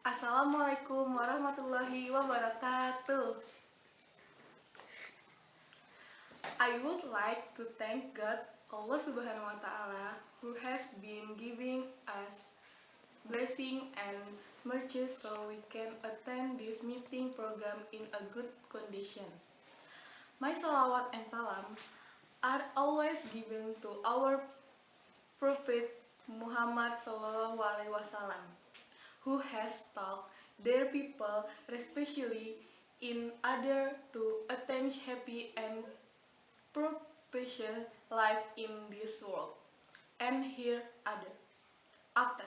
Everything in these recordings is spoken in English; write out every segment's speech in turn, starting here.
Assalamualaikum warahmatullahi wabarakatuh. I would like to thank God, Allah Subhanahu wa Ta'ala, who has been giving us blessing and mercy so we can attend this meeting program in a good condition. My salawat and salam are always given to our Prophet Muhammad Sallallahu Alaihi Wasallam, who has taught their people, especially in order to attain happy and prosperous life in this world and hereafter.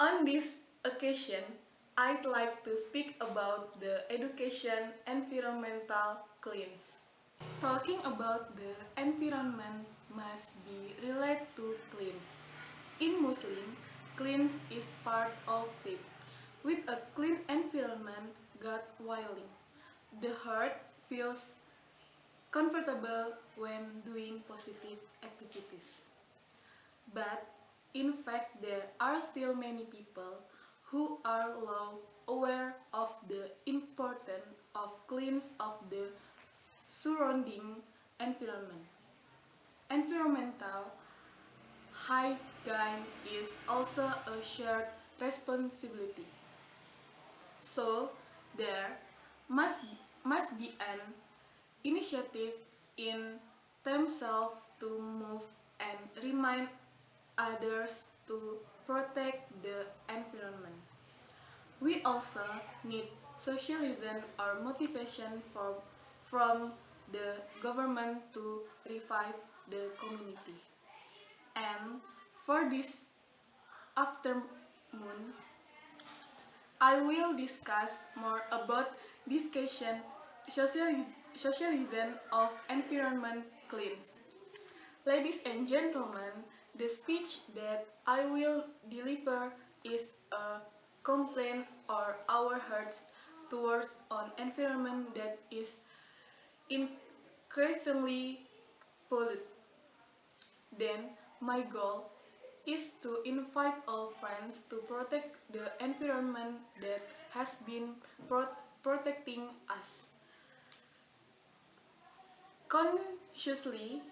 On this occasion, I'd like to speak about the education environmental cleanliness. Talking about the environment must be related to cleanliness. In Muslim, cleanliness is part of it. With a clean environment, God willing, the heart feels comfortable when doing positive activities. But in fact, there are still many people who are low aware of the importance of cleanliness of the surrounding environment. Environmental hygiene is also a shared responsibility. So there must be an initiative in themselves to move and remind others to protect the environment. We also need socialism or motivation from the government to revive the community. And for this afternoon, I will discuss more about socialism of environment cleanliness. Ladies and gentlemen, the speech that I will deliver is a complaint or our hearts towards an environment that is increasingly polluted. Then my goal is to invite all friends to protect the environment that has been protecting us. Consciously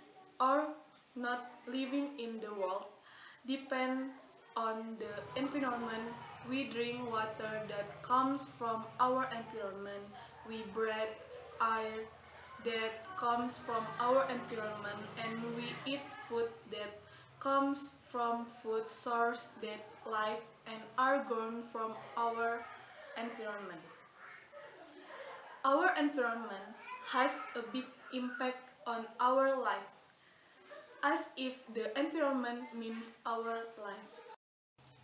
or not living in the world depend on the environment. We drink water that comes from our environment. We breathe air that comes from our environment, and we eat food that comes from food source that live and are grown from our environment. Our environment has a big impact on our life, as if the environment means our life.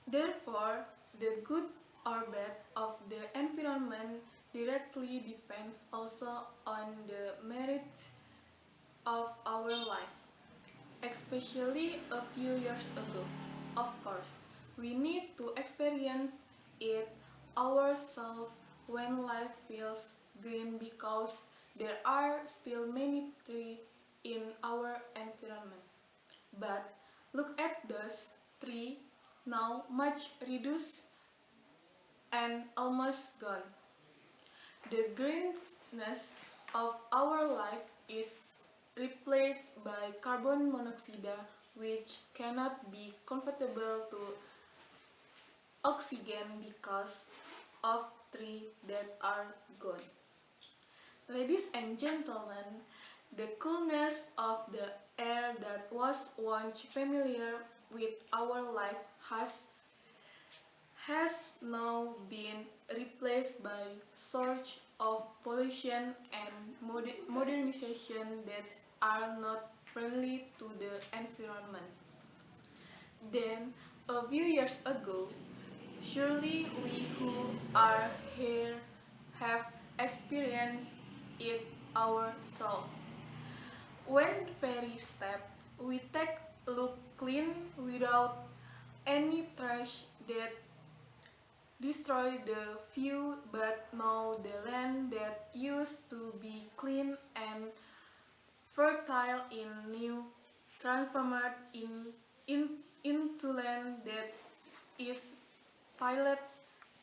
Therefore, the good or bad of the environment directly depends also on the merits of our life. Especially a few years ago, of course, we need to experience it ourselves when life feels green because there are still many trees in our environment. But look at those trees now much reduced and almost gone. The greenness of our life is replaced by carbon monoxide, which cannot be convertible to oxygen because of trees that are gone. Ladies and gentlemen, the coolness of the air that was once familiar with our life has now been replaced by surge of pollution and modernization that are not friendly to the environment. Then, a few years ago, surely we who are here have experienced it ourselves. When very step, we take look clean without any trash that destroy the view, but now the land that used to be clean and fertile in new transformed into land that is piled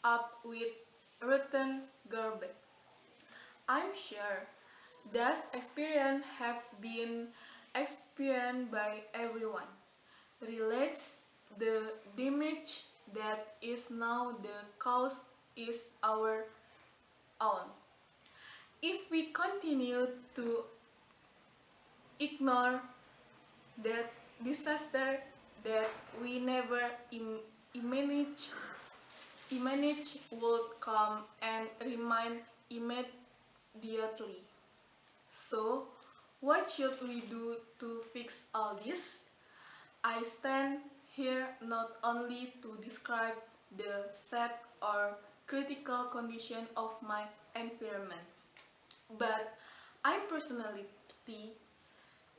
up with rotten garbage. I'm sure that experience have been experienced by everyone. Relates the damage that is now the cause is our own. If we continue to ignore that disaster that we never imagine would come and remain immediately. So, what should we do to fix all this? I stand here not only to describe the sad or critical condition of my environment, but I personally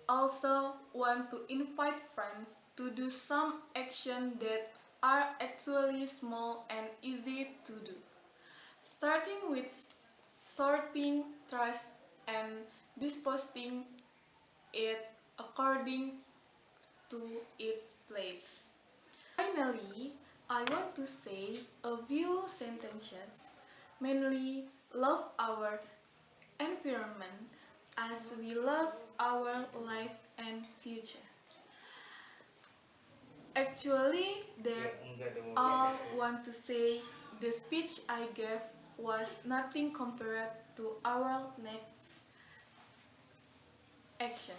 also want to invite friends to do some action that are actually small and easy to do. Starting with sorting trash and disposing it according to its place. Finally, I want to say a few sentences. Mainly, love our environment as we love our life and future. Actually, that all want to say the speech I gave was nothing compared to our next action.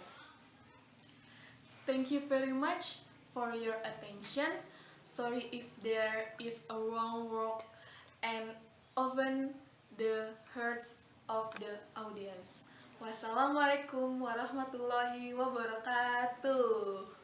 Thank you very much for your attention. Sorry if there is a wrong word and open the hearts of the audience. Wassalamualaikum warahmatullahi wabarakatuh.